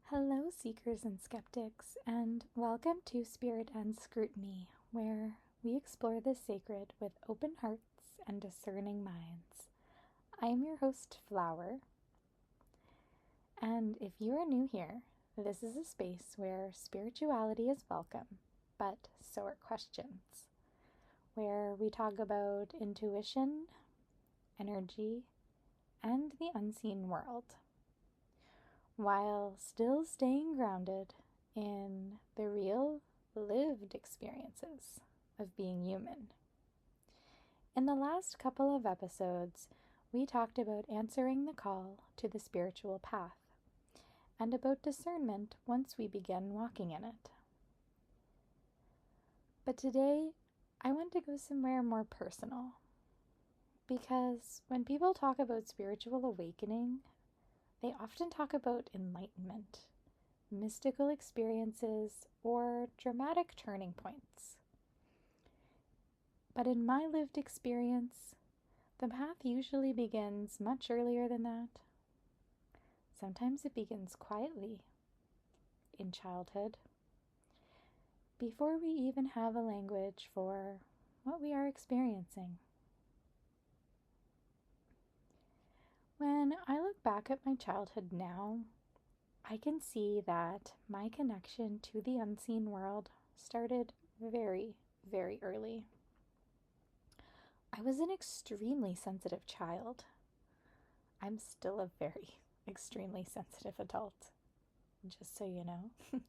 Hello, seekers and skeptics, and welcome to Spirit and Scrutiny, where we explore the sacred with open hearts and discerning minds. I am your host, Flower, and if you are new here, this is a space where spirituality is welcome, but so are questions, where we talk about intuition, energy, and the unseen world, while still staying grounded in the real, lived experiences of being human. In the last couple of episodes, we talked about answering the call to the spiritual path and about discernment once we begin walking in it. But today, I want to go somewhere more personal, because when people talk about spiritual awakening, they often talk about enlightenment, mystical experiences, or dramatic turning points. But in my lived experience, the path usually begins much earlier than that. Sometimes it begins quietly, in childhood, before we even have a language for what we are experiencing. When I look back at my childhood now, I can see that my connection to the unseen world started very, very early. I was an extremely sensitive child. I'm still a very extremely sensitive adult, just so you know.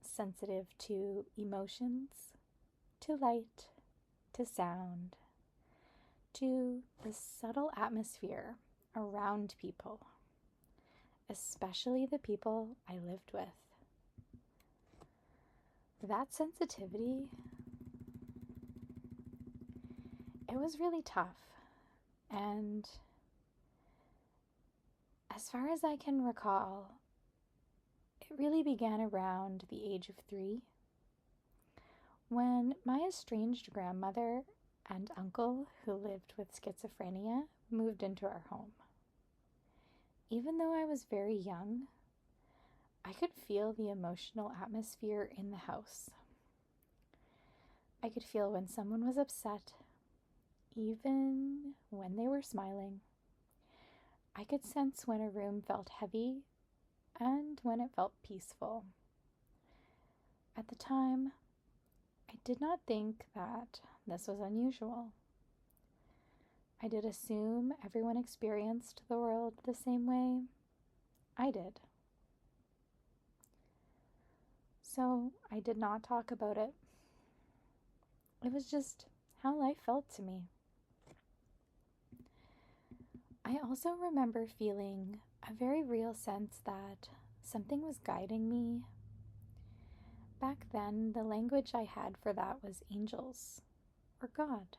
Sensitive to emotions, to light, to sound, to the subtle atmosphere around people, especially the people I lived with. That sensitivity, it was really tough. And as far as I can recall, it really began around the age of 3, when my estranged grandmother and uncle, who lived with schizophrenia, moved into our home. Even though I was very young, I could feel the emotional atmosphere in the house. I could feel when someone was upset, even when they were smiling. I could sense when a room felt heavy and when it felt peaceful. At the time, I did not think that this was unusual. I did assume everyone experienced the world the same way I did. So I did not talk about it. It was just how life felt to me. I also remember feeling a very real sense that something was guiding me. Back then, the language I had for that was angels or God.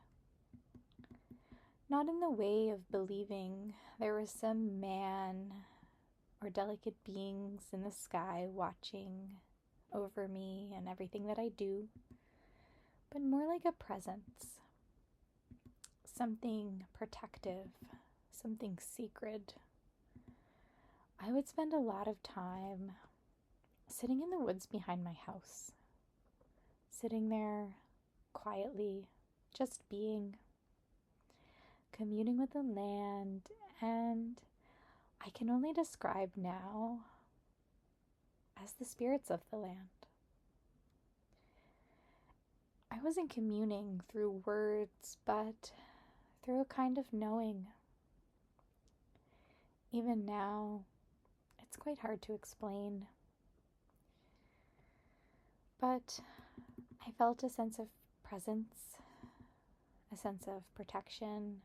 Not in the way of believing there was some man or delicate beings in the sky watching over me and everything that I do, but more like a presence, something protective, something sacred. I would spend a lot of time sitting in the woods behind my house, sitting there quietly, just being, communing with the land, and I can only describe now as the spirits of the land. I wasn't communing through words, but through a kind of knowing. Even now, it's quite hard to explain. But I felt a sense of presence, a sense of protection,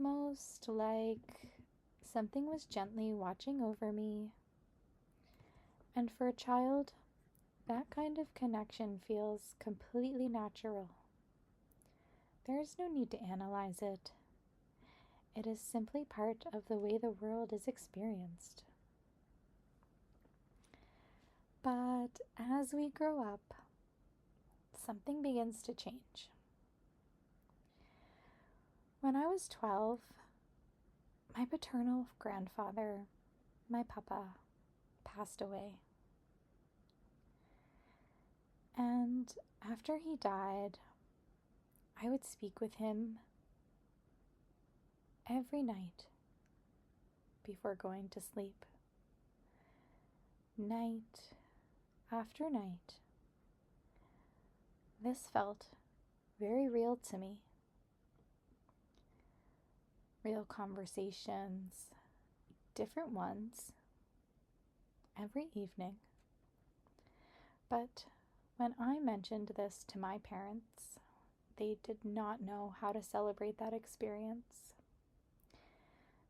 almost like something was gently watching over me. And for a child, that kind of connection feels completely natural. There is no need to analyze it. It is simply part of the way the world is experienced. But as we grow up, something begins to change. When I was 12, my paternal grandfather, my papa, passed away. And after he died, I would speak with him every night before going to sleep. Night after night. This felt very real to me. Real conversations, different ones, every evening. But when I mentioned this to my parents, they did not know how to celebrate that experience.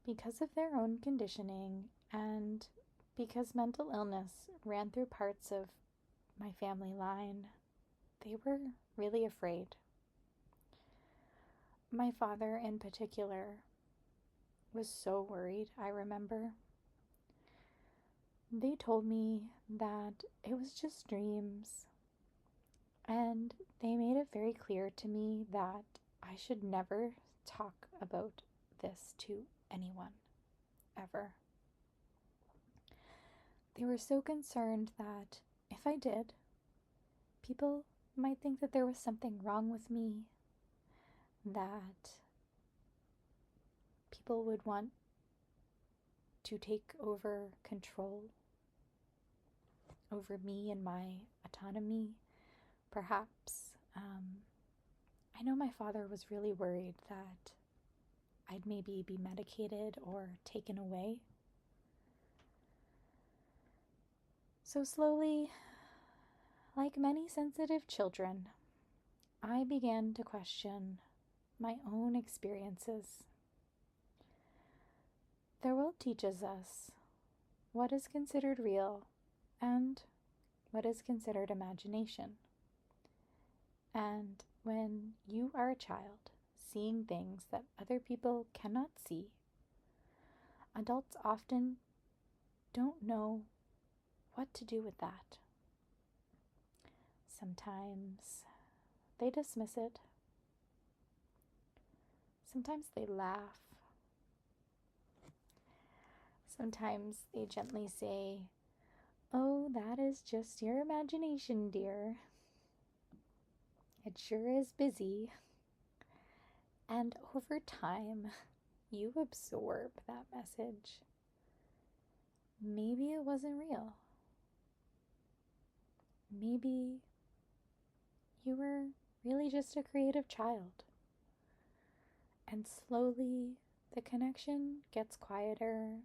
Because of their own conditioning and because mental illness ran through parts of my family line, they were really afraid. My father in particular was so worried, I remember. They told me that it was just dreams, and they made it very clear to me that I should never talk about this to anyone, ever. They were so concerned that if I did, people might think that there was something wrong with me, that people would want to take over control over me and my autonomy. Perhaps, I know my father was really worried that I'd maybe be medicated or taken away. So slowly, like many sensitive children, I began to question my own experiences. The world teaches us what is considered real and what is considered imagination. And when you are a child, seeing things that other people cannot see, adults often don't know what to do with that. Sometimes they dismiss it. Sometimes they laugh. Sometimes they gently say, "Oh, that is just your imagination, dear. It sure is busy." And over time, you absorb that message. Maybe it wasn't real. Maybe you were really just a creative child. And slowly, the connection gets quieter.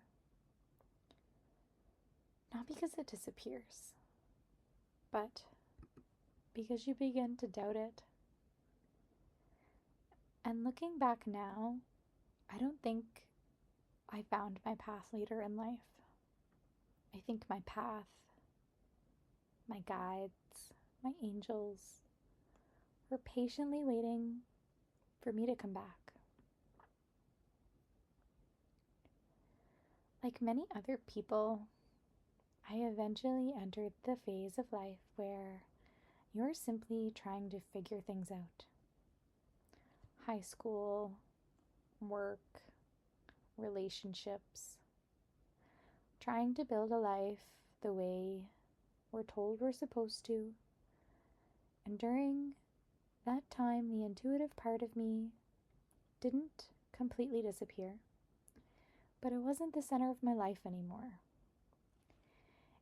Not because it disappears, but because you begin to doubt it. And looking back now, I don't think I found my path later in life. I think my path, my guides, my angels were patiently waiting for me to come back. Like many other people, I eventually entered the phase of life where you're simply trying to figure things out. High school, work, relationships, trying to build a life the way we're told we're supposed to. And during that time, the intuitive part of me didn't completely disappear, but it wasn't the center of my life anymore.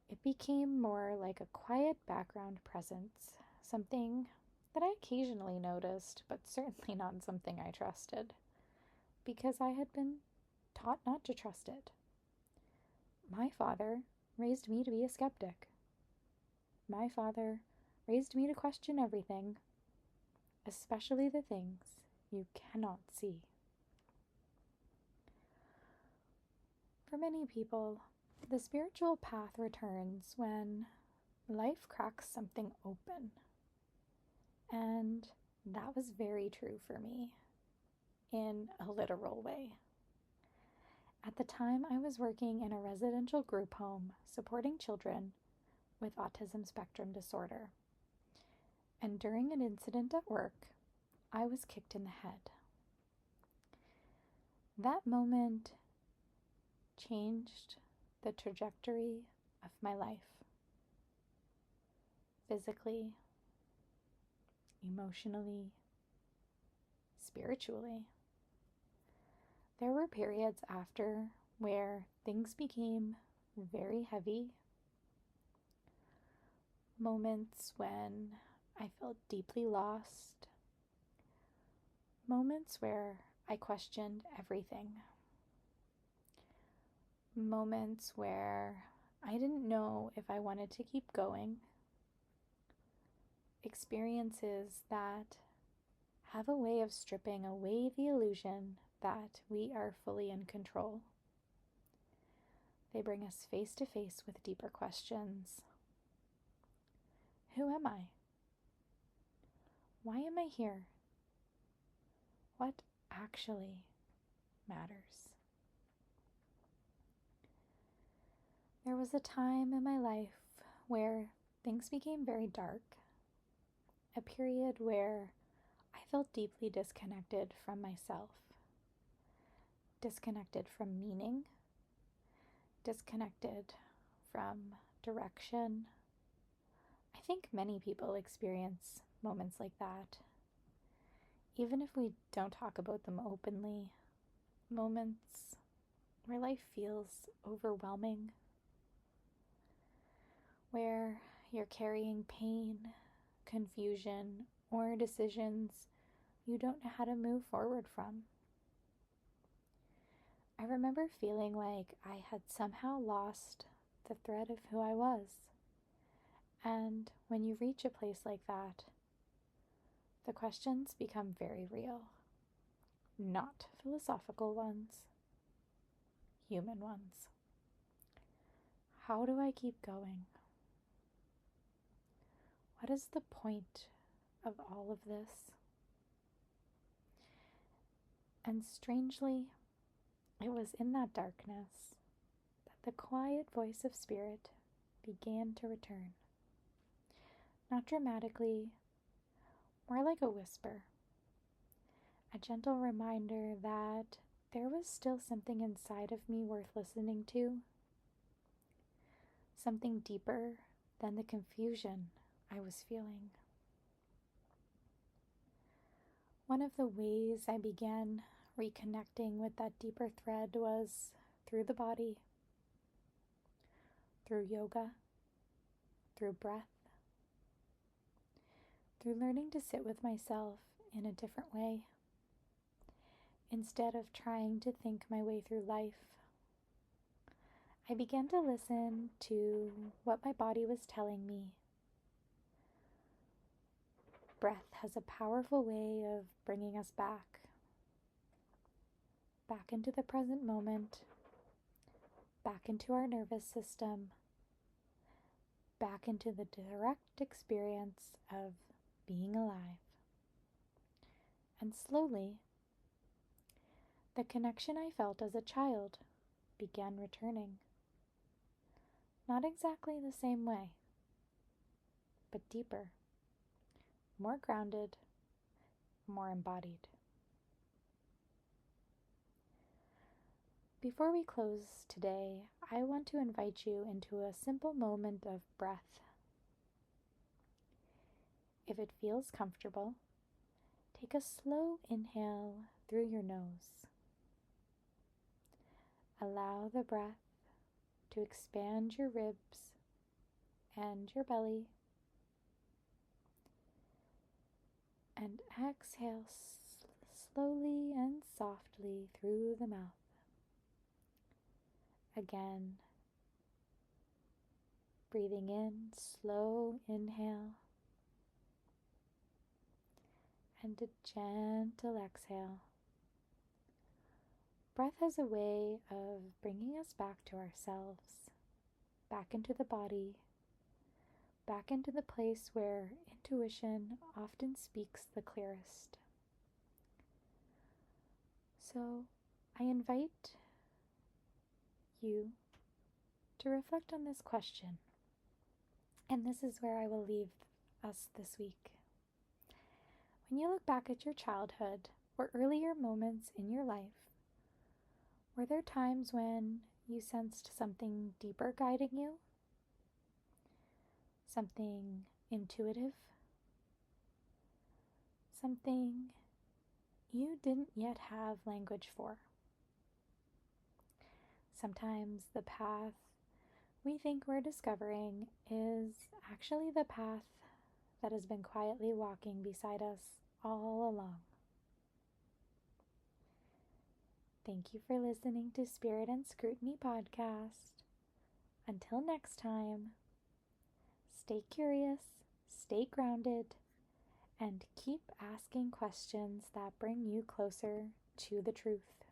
It became more like a quiet background presence, something that I occasionally noticed, but certainly not something I trusted, because I had been taught not to trust it. My father raised me to be a skeptic. My father raised me to question everything, especially the things you cannot see. For many people, the spiritual path returns when life cracks something open. And that was very true for me, in a literal way. At the time, I was working in a residential group home supporting children with autism spectrum disorder. And during an incident at work, I was kicked in the head. That moment changed the trajectory of my life. Physically, emotionally, spiritually. There were periods after where things became very heavy. Moments when I felt deeply lost. Moments where I questioned everything. Moments where I didn't know if I wanted to keep going. Experiences that have a way of stripping away the illusion that we are fully in control. They bring us face to face with deeper questions. Who am I? Why am I here? What actually matters? There was a time in my life where things became very dark, a period where I felt deeply disconnected from myself, disconnected from meaning, disconnected from direction. I think many people experience moments like that. Even if we don't talk about them openly, moments where life feels overwhelming, where you're carrying pain, confusion, or decisions you don't know how to move forward from. I remember feeling like I had somehow lost the thread of who I was. And when you reach a place like that, the questions become very real. Not philosophical ones, human ones. How do I keep going? What is the point of all of this? And strangely, it was in that darkness that the quiet voice of Spirit began to return. Not dramatically, more like a whisper. A gentle reminder that there was still something inside of me worth listening to. Something deeper than the confusion I was feeling. One of the ways I began reconnecting with that deeper thread was through the body, through yoga, through breath, through learning to sit with myself in a different way. Instead of trying to think my way through life, I began to listen to what my body was telling me. Breath has a powerful way of bringing us back into the present moment, back into our nervous system, back into the direct experience of being alive. And slowly, the connection I felt as a child began returning. Not exactly the same way, but deeper, more grounded, more embodied. Before we close today, I want to invite you into a simple moment of breath. If it feels comfortable, take a slow inhale through your nose. Allow the breath to expand your ribs and your belly. And exhale slowly and softly through the mouth. Again, breathing in, slow inhale, and a gentle exhale. Breath has a way of bringing us back to ourselves, back into the body, back into the place where intuition often speaks the clearest. So, I invite you to reflect on this question. And this is where I will leave us this week. When you look back at your childhood or earlier moments in your life, were there times when you sensed something deeper guiding you? something intuitive, something you didn't yet have language for. Sometimes the path we think we're discovering is actually the path that has been quietly walking beside us all along. Thank you for listening to Spirit and Scrutiny podcast. Until next time, stay curious, stay grounded, and keep asking questions that bring you closer to the truth.